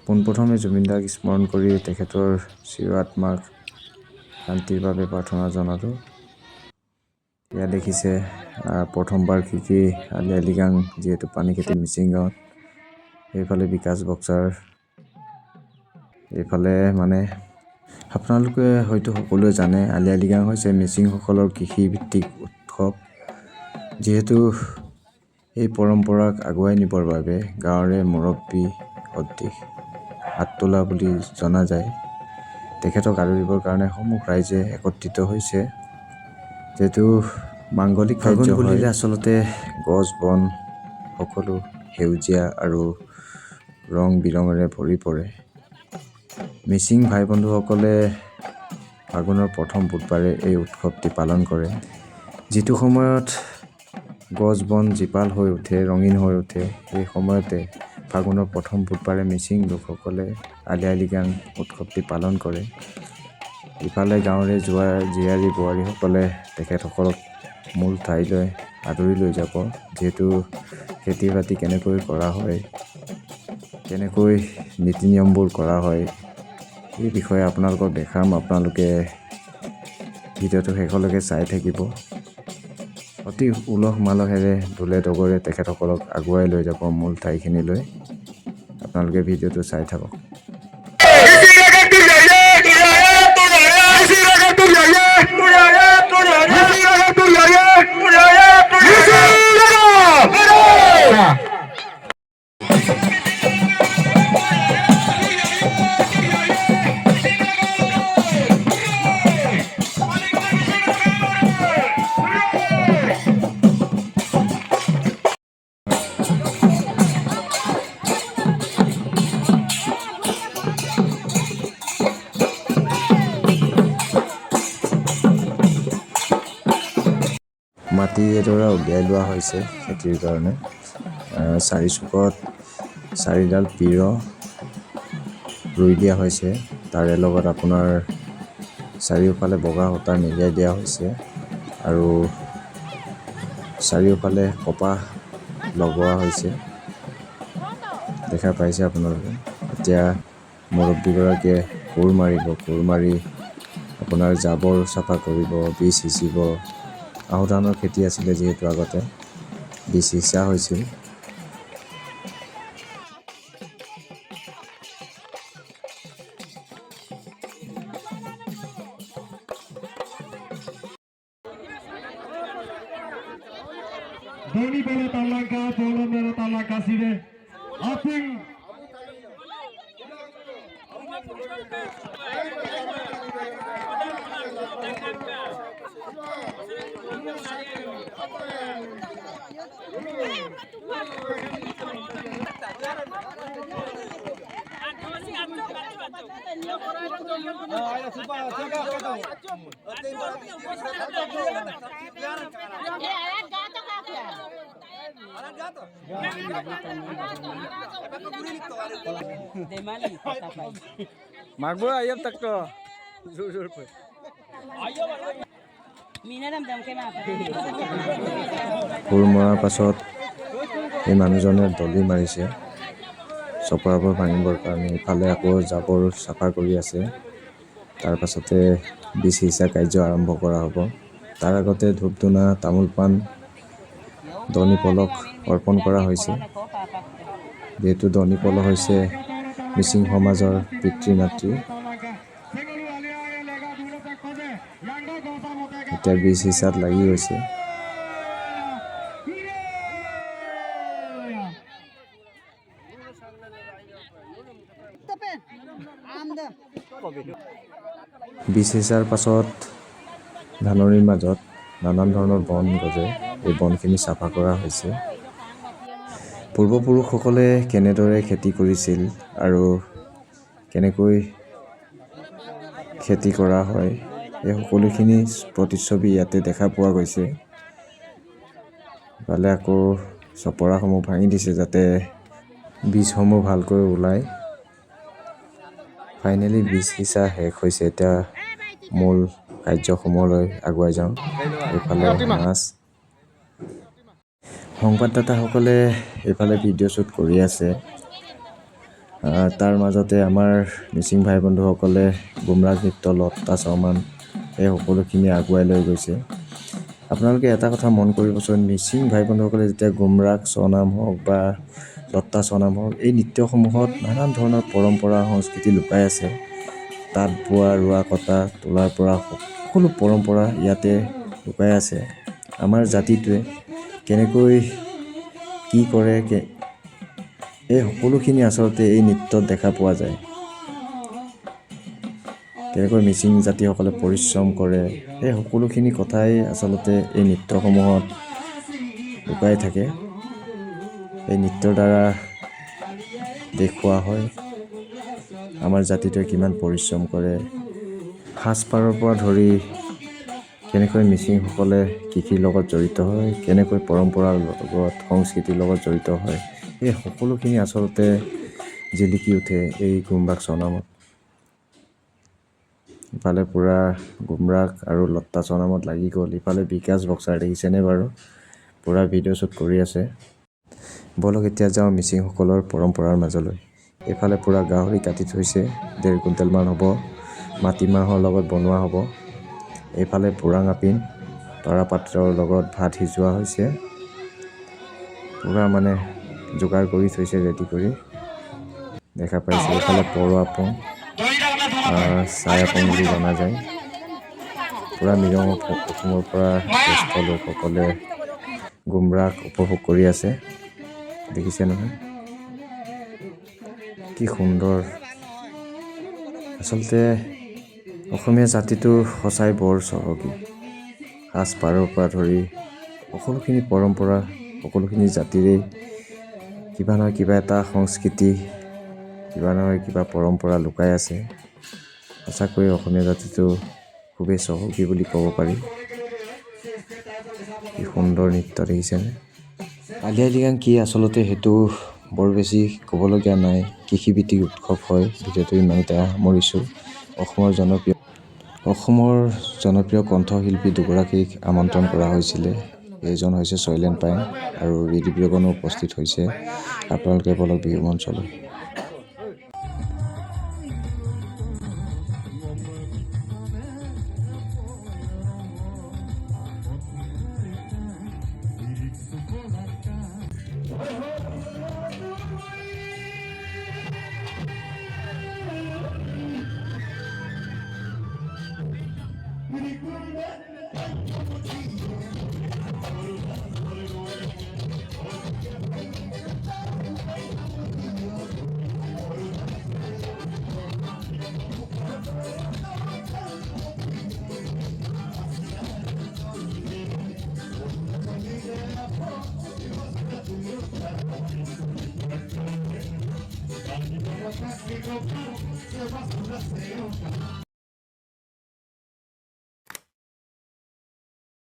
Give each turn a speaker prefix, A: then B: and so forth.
A: পোনপ্ৰথমে জুবিন দাক স্মৰণ কৰি তেখেতৰ চিৰ আত্মাক শান্তিৰ বাবে প্ৰাৰ্থনা জনালোঁ। এয়া দেখিছে প্ৰথম বাৰ্ষিকী আলি আই লৃগাং যিহেতু পানীখেতি মিচিং গাঁৱত, সেইফালে বিকাশ বক্সাৰ, এইফালে মানে আপোনালোকে হয়তো সকলোৱে জানে আলি আই লৃগাং হৈছে মিচিংসকলৰ কৃষিভিত্তিক উৎসৱ। যিহেতু এই পৰম্পৰাক আগুৱাই নিবৰ বাবে গাঁৱৰে মুৰব্বী অধিক হাত তোলা বুলি জনা যায়। তেখেতক আদৰিবৰ কাৰণে সমূহ ৰাইজে একত্ৰিত হৈছে। যিহেতু মাংগলিক কাৰ্য বুলিলে আচলতে গছ বন সকলো সেউজীয়া আৰু ৰং বিৰঙেৰে ভৰি পৰে। মিচিং ভাই বন্ধুসকলে ফাগুনৰ প্ৰথম বুধবাৰে এই উৎসৱটি পালন কৰে। যিটো সময়ত গছ বন জীপাল হৈ উঠে, ৰঙীন হৈ উঠে, সেই সময়তে ফাগুনৰ প্ৰথম বুধবাৰে মিচিং লোকসকলে আলি আই লৃগাং উৎসৱটি পালন কৰে। ইফালে গাঁৱৰে জীয়াৰী বোৱাৰীসকলে তেখেতসকলক মূল ঠাইলৈ আদৰি লৈ যাব। যিহেতু খেতি বাতি কেনেকৈ কৰা হয়, কেনেকৈ নীতি নিয়মবোৰ কৰা হয়, এই বিষয়ে আপোনালোকক দেখাম। আপোনালোকে ভিডিঅ'টো শেষলৈকে চাই থাকিব। অতি উলহ মালহেৰে ঢোলে ডগৰে তেখেতসকলক আগুৱাই লৈ যাব মূল ঠাইখিনিলৈ। আপোনালোকে ভিডিঅ'টো চাই থাকক। মাটি এডৰা উলিয়াই লোৱা হৈছে খেতিৰ কাৰণে। চাৰি চুকত 4ডাল পিৰ ৰুই দিয়া হৈছে। তাৰে লগত আপোনাৰ চাৰিওফালে বগা সূতা মেৰিয়াই দিয়া হৈছে আৰু চাৰিওফালে কপাহ লগোৱা হৈছে। দেখা পাইছে আপোনালোকে। এতিয়া মুৰব্বীগৰাকীয়ে কোৰ মাৰিব, কোৰ মাৰি আপোনাৰ জাবৰ চাফা কৰিব, বীজ সিঁচিব। আহু ধানৰ খেতি আছিলে, যিহেতু আগতে বীজ সিঁচা হৈছিল।
B: Doni bala talangka, bolon bala talangka sini. Aping.
C: Magbo ayam tak to. Jujur pe.
A: কোৰ মৰাৰ পাছত এই মানুহজনে দলি মাৰিছে চপৰাবোৰ ভাঙিবৰ কাৰণে। ইফালে আকৌ জাবৰ চাফা কৰি আছে। তাৰ পাছতে বীজ সিঁচা কাৰ্য আৰম্ভ কৰা হ'ব। তাৰ আগতে ধূপ ধূনা, তামোল পাণ, দনি পলক অৰ্পণ কৰা হৈছে। যিহেতু দনি পলক হৈছে মিচিং সমাজৰ পিতৃ মাতৃ। এতিয়া বীজ সিঁচাত লাগি গৈছে। বীজ সিঁচাৰ পাছত ধাননিৰ মাজত নানান ধৰণৰ বন গজে। এই বনখিনি চাফা কৰা হৈছে। পূৰ্বপুৰুষসকলে কেনেদৰে খেতি কৰিছিল আৰু কেনেকৈ খেতি কৰা হয়, এই সকলোখিনি প্ৰতিচ্ছবি ইয়াতে দেখা পোৱা গৈছে। ইফালে আকৌ চপৰাসমূহ ভাঙি দিছে যাতে বীজসমূহ ভালকৈ ওলায়। ফাইনেলি বীজ সিঁচা শেষ হৈছে। এতিয়া মূল কাৰ্যসমূহলৈ আগুৱাই যাওঁ। এইফালে মাছ, সংবাদদাতাসকলে এইফালে ভিডিঅ' শ্বুট কৰি আছে। তাৰ মাজতে আমাৰ মিচিং ভাই বন্ধুসকলে গুমৰাগ নৃত্য, লত্তা, চমান এই সকলোখিনি আগুৱাই লৈ গৈছে। আপোনালোকে এটা কথা মন কৰিবচোন, মিচিং ভাই বন্ধুসকলে যেতিয়া গুমৰাগ চনাম হওক বা লত্তা চনাম হওক, এই নৃত্যসমূহত নানান ধৰণৰ পৰম্পৰা সংস্কৃতি লুকাই আছে। তাঁত বোৱা, ৰোৱা কটা, তোলাৰ পৰা সকলো পৰম্পৰা ইয়াতে লুকাই আছে। আমাৰ জাতিটোৱে কেনেকৈ কি কৰে, এই সকলোখিনি আচলতে এই নৃত্যত দেখা পোৱা যায়। কেনেকৈ মিচিং জাতিসকলে পৰিশ্ৰম কৰে, এই সকলোখিনি কথাই আচলতে এই নৃত্যসমূহত লুকাই থাকে। এই নৃত্যৰ দ্বাৰা দেখুওৱা হয় আমাৰ জাতিটোৱে কিমান পৰিশ্ৰম কৰে। সাজপাৰৰ পৰা ধৰি কেনেকৈ মিচিংসকলে কৃষিৰ লগত জড়িত হয়, কেনেকৈ পৰম্পৰাৰ লগত সংস্কৃতিৰ লগত জড়িত হয়, এই সকলোখিনি আচলতে জিলিকি উঠে এই গুমৰাগ চনামত। ইফালে পূৰা গুমৰাগ আৰু লত্তা চনামত লাগি গ'ল। ইফালে বিকাশ বক্সাৰ দেখিছেনে বাৰু, পূৰা ভিডিঅ' শ্বুট কৰি আছে। বলক এতিয়া যাওঁ মিচিংসকলৰ পৰম্পৰাৰ মাজলৈ। এইফালে পূৰা গাহৰি কাটি থৈছে, 1.5 কুইণ্টেলমান হ'ব, মাটিমাহৰ লগত বনোৱা হ'ব। এইফালে পোৰাং আপিন, তৰাপাতৰ লগত ভাত সিজোৱা হৈছে। পূৰা মানে যোগাৰ কৰি থৈছে, ৰেডি কৰি দেখা পাইছে। এইফালে পৰ আপং, চাই আপং বুলি জনা যায়। পূৰা মিৰং অসমৰ পৰা জ্যেষ্ঠ লোকসকলে গুমৰাগ উপভোগ কৰি আছে, দেখিছে নহয় কি সুন্দৰ। আচলতে অসমীয়া জাতিটো সঁচাই বৰ চহকী। সাজপাৰৰ পৰা ধৰি সকলোখিনি পৰম্পৰা, সকলোখিনি জাতিৰেই কিবা নহয় কিবা এটা সংস্কৃতি, কিবা নহয় কিবা পৰম্পৰা লুকাই আছে। সঁচাকৈ অসমীয়া জাতিটো খুবেই চহকী বুলি ক'ব পাৰি। কি সুন্দৰ নৃত্য দেখিছেনে। আলি আই লৃগাং কি আচলতে সেইটো বৰ বেছি ক'বলগীয়া নাই। কৃষিভিত্তিক উৎসৱ হয়। ভিডিঅ'টো ইমানতে সামৰিছোঁ। অসমৰ জনপ্ৰিয় কণ্ঠশিল্পী দুগৰাকীক আমন্ত্ৰণ কৰা হৈছিলে। এজন হৈছে শৈলেন পায়েং আৰু ৰিদিপ ৰিবনো উপস্থিত হৈছে। আপোনালোকে বলক বিহু মঞ্চলৈ।